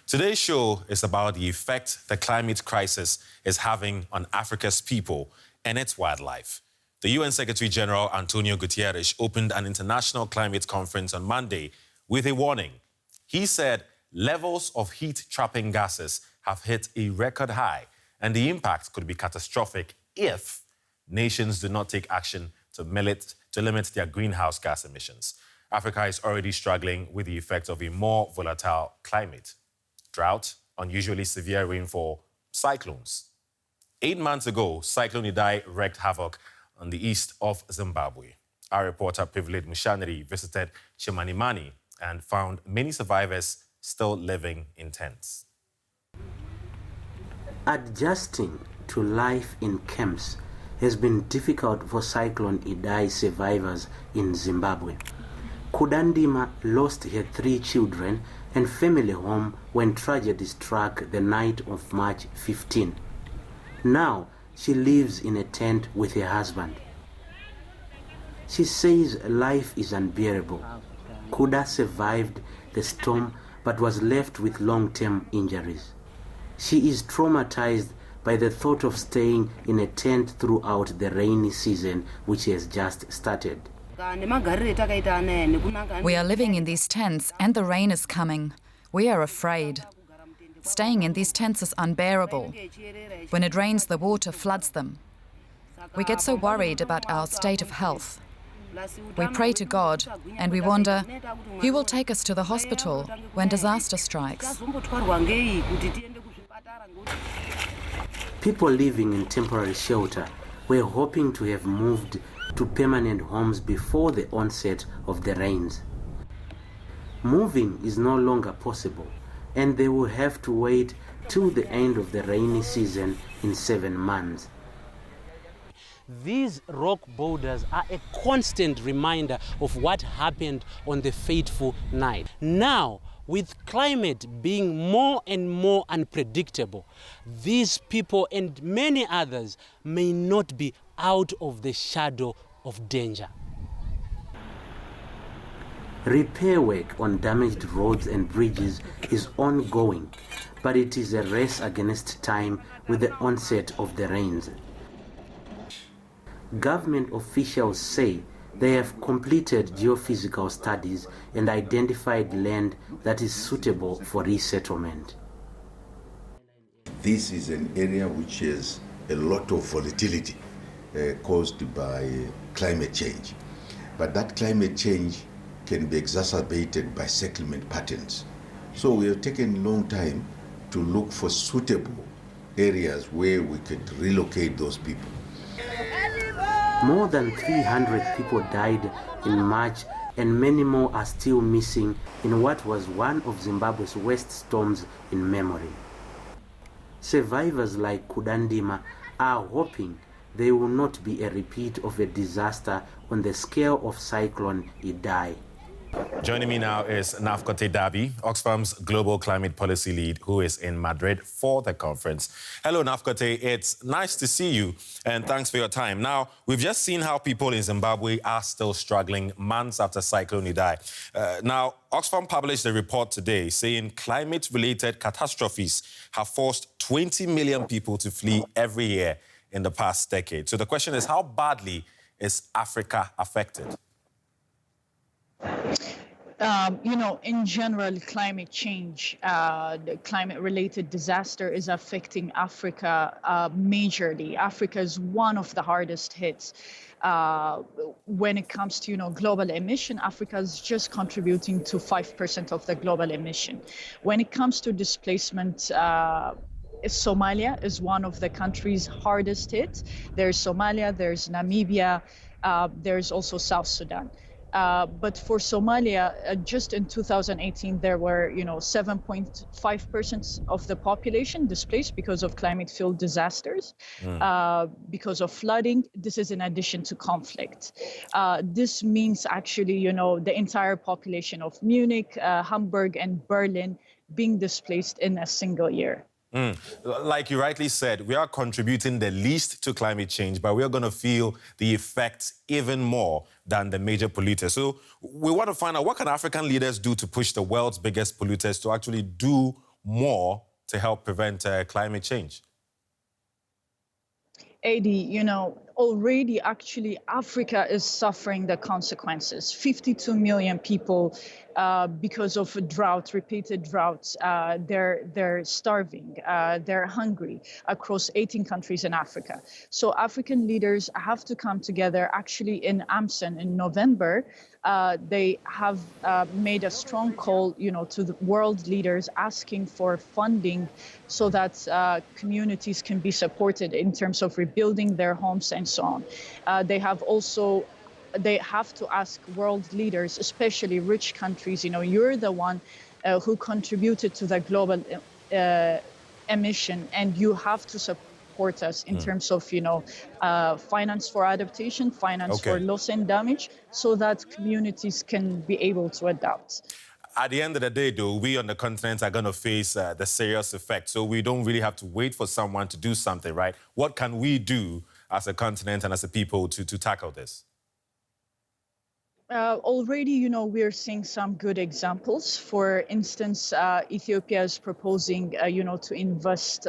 Today's show is about the effect the climate crisis is having on Africa's people and its wildlife. The UN Secretary-General Antonio Guterresh opened an international climate conference on Monday with a warning. He said levels of heat-trapping gases have hit a record high, and the impact could be catastrophic if nations do not take action to limit their greenhouse gas emissions. Africa is already struggling with the effects of a more volatile climate. Drought, unusually severe rainfall, cyclones. 8 months ago, Cyclone Idai wreaked havoc on the east of Zimbabwe. Our reporter Privilege Mushaniri visited Chimanimani and found many survivors still living in tents. Adjusting to life in camps has been difficult for Cyclone Idai survivors in Zimbabwe. Kudandima lost her 3 children and family home when tragedy struck the night of March 15. Now she lives in a tent with her husband. She says life is unbearable. Kuda survived the storm but was left with long-term injuries. She is traumatized by the thought of staying in a tent throughout the rainy season, which has just started. We are living in these tents and the rain is coming. We are afraid. Staying in these tents is unbearable. When it rains, the water floods them. We get so worried about our state of health. We pray to God and we wonder who will take us to the hospital when disaster strikes. People living in temporary shelter were hoping to have moved to permanent homes before the onset of the rains. Moving is no longer possible, and they will have to wait till the end of the rainy season in 7 months. These rock boulders are a constant reminder of what happened on the fateful night. Now, with climate being more and more unpredictable, these people and many others may not be out of the shadow of danger. Repair work on damaged roads and bridges is ongoing, but it is a race against time with the onset of the rains. Government officials say they have completed geophysical studies and identified land that is suitable for resettlement. This is an area which has a lot of volatility caused by climate change. But that climate change can be exacerbated by settlement patterns. So we have taken a long time to look for suitable areas where we could relocate those people. More than 300 people died in March and many more are still missing in what was one of Zimbabwe's worst storms in memory. Survivors like Kudandima are hoping there will not be a repeat of a disaster on the scale of Cyclone Idai. Joining me now is Nafkote Dabi, Oxfam's Global Climate Policy Lead, who is in Madrid for the conference. Hello, Nafkote. It's nice to see you, and thanks for your time. Now, we've just seen how people in Zimbabwe are still struggling months after Cyclone Idai. Now, Oxfam published a report today saying climate-related catastrophes have forced 20 million people to flee every year in the past decade. So the question is, how badly is Africa affected? In general, climate change, the climate-related disaster is affecting Africa majorly. Africa is one of the hardest hits. When it comes to, global emission, Africa is just contributing to 5% of the global emission. When it comes to displacement, Somalia is one of the countries hardest hit. There's Somalia, there's Namibia, there's also South Sudan. But for Somalia, just in 2018, there were, 7.5% of the population displaced because of climate-fueled disasters, because of flooding. This is in addition to conflict. This means actually, the entire population of Munich, Hamburg, and Berlin being displaced in a single year. Like you rightly said, we are contributing the least to climate change, but we are going to feel the effects even more than the major polluters. So we want to find out, what can African leaders do to push the world's biggest polluters to actually do more to help prevent climate change? Adi, already actually Africa is suffering the consequences. 52 million people, because of a drought, repeated droughts, they're starving, they're hungry across 18 countries in Africa. So African leaders have to come together. Actually, in Amsterdam in November, they have made a strong call, to the world leaders asking for funding so that communities can be supported in terms of rebuilding their homes and so on. They have to ask world leaders, especially rich countries, you're the one who contributed to the global emission, and you have to support us in terms of, finance for adaptation, finance for loss and damage, so that communities can be able to adapt. At the end of the day, though, we on the continent are going to face the serious effects, so we don't really have to wait for someone to do something, right? What can we do as a continent and as a people to tackle this? Already, we're seeing some good examples. For instance, Ethiopia is proposing, to invest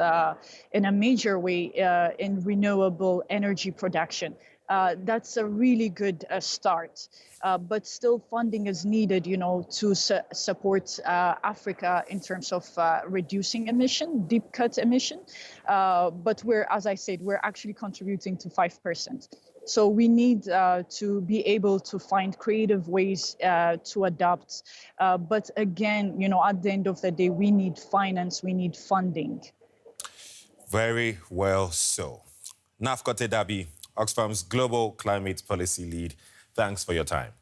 in a major way in renewable energy production. That's a really good start. But still funding is needed, to support Africa in terms of reducing emission, deep cut emission. But as I said, we're actually contributing to 5%. So we need to be able to find creative ways to adapt. But again, at the end of the day, we need finance, we need funding. Very well so. Nafkote Dabi, Oxfam's Global Climate Policy Lead, thanks for your time.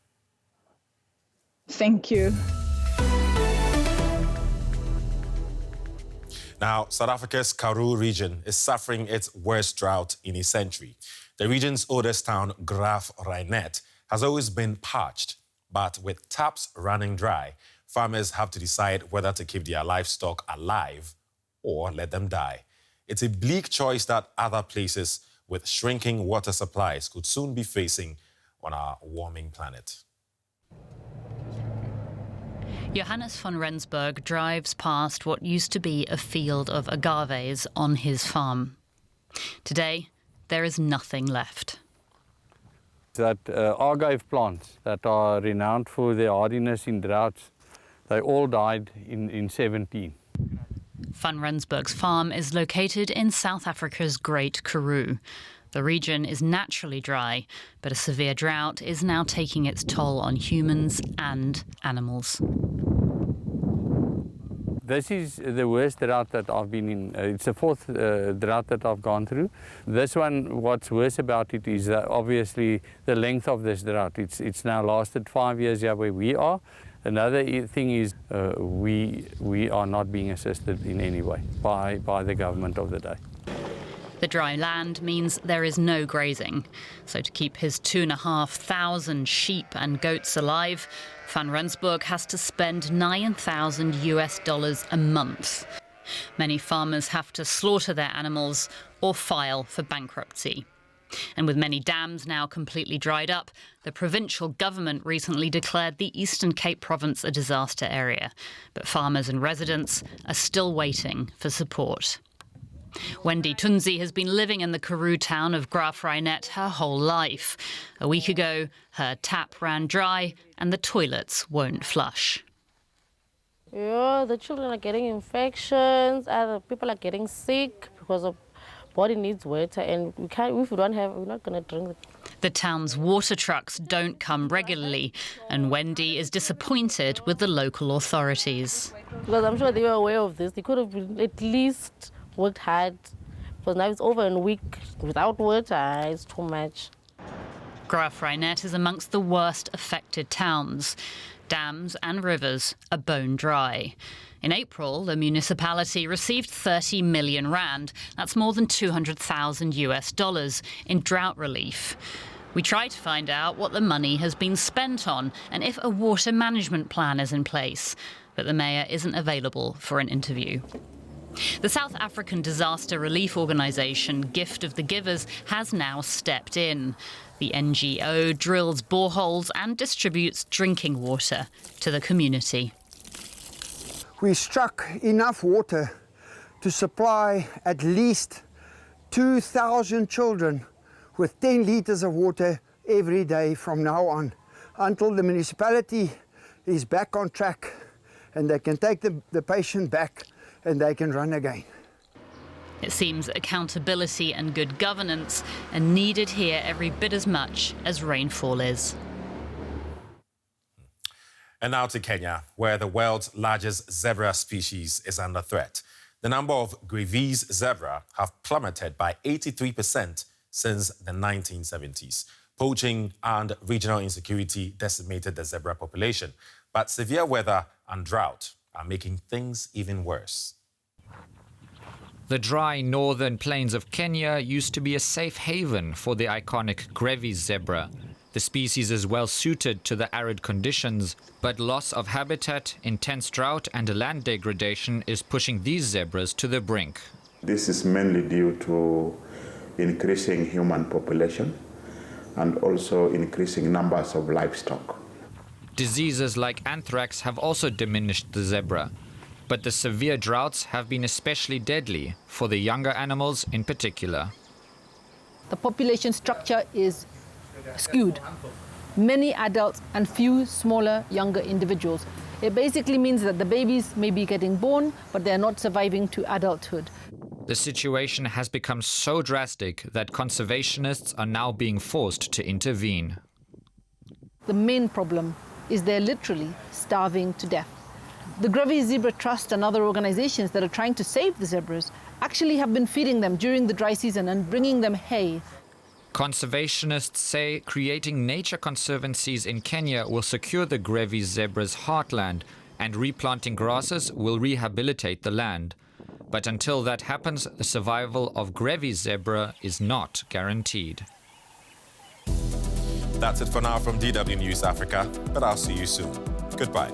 Thank you. Now, South Africa's Karoo region is suffering its worst drought in a century. The region's oldest town, Graaff-Reinet, has always been parched, but with taps running dry, farmers have to decide whether to keep their livestock alive or let them die. It's a bleak choice that other places with shrinking water supplies could soon be facing on our warming planet. Johannes van Rensburg drives past what used to be a field of agaves on his farm. Today, there is nothing left. That agave plants that are renowned for their hardiness in droughts, they all died in 17. Van Rensburg's farm is located in South Africa's Great Karoo. The region is naturally dry, but a severe drought is now taking its toll on humans and animals. This is the worst drought that I've been in. It's the fourth drought that I've gone through. This one, what's worse about it is obviously the length of this drought. It's now lasted 5 years here where we are. Another thing is we are not being assisted in any way by the government of the day. The dry land means there is no grazing. So to keep his 2,500 sheep and goats alive, Van Rensburg has to spend $9,000 a month. Many farmers have to slaughter their animals or file for bankruptcy. And with many dams now completely dried up, the provincial government recently declared the Eastern Cape province a disaster area. But farmers and residents are still waiting for support. Wendy Tunzi has been living in the Karoo town of Graaff-Reinet her whole life. A week ago, her tap ran dry and the toilets won't flush. Yeah, the children are getting infections, other people are getting sick because of body needs water, and if we don't have, we're not going to drink it. The town's water trucks don't come regularly, and Wendy is disappointed with the local authorities. Because I'm sure they were aware of this. They could have been at least worked hard, because now it's over in a week without water. It's too much. Graaff-Reinet is amongst the worst affected towns. Dams and rivers are bone dry. In April, the municipality received 30 million rand. That's more than $200,000 in drought relief. We tried to find out what the money has been spent on and if a water management plan is in place. But the mayor isn't available for an interview. The South African disaster relief organisation Gift of the Givers has now stepped in. The NGO drills boreholes and distributes drinking water to the community. We struck enough water to supply at least 2,000 children with 10 litres of water every day from now on, until the municipality is back on track and they can take the patient back and they can run again. It seems accountability and good governance are needed here every bit as much as rainfall is. And now to Kenya, where the world's largest zebra species is under threat. The number of Grevy's zebra have plummeted by 83% since the 1970s. Poaching and regional insecurity decimated the zebra population, but severe weather and drought are making things even worse. The dry northern plains of Kenya used to be a safe haven for the iconic Grevy's zebra. The species is well suited to the arid conditions, but loss of habitat, intense drought and land degradation is pushing these zebras to the brink. This is mainly due to increasing human population and also increasing numbers of livestock. Diseases like anthrax have also diminished the zebra, but the severe droughts have been especially deadly for the younger animals in particular. The population structure is skewed. Many adults and few smaller, younger individuals. It basically means that the babies may be getting born, but they're not surviving to adulthood. The situation has become so drastic that conservationists are now being forced to intervene. The main problem is they're literally starving to death. The Grevy Zebra Trust and other organizations that are trying to save the zebras actually have been feeding them during the dry season and bringing them hay. Conservationists say creating nature conservancies in Kenya will secure the Grevy zebra's heartland, and replanting grasses will rehabilitate the land. But until that happens, the survival of Grevy zebra is not guaranteed. That's it for now from DW News Africa, but I'll see you soon. Goodbye.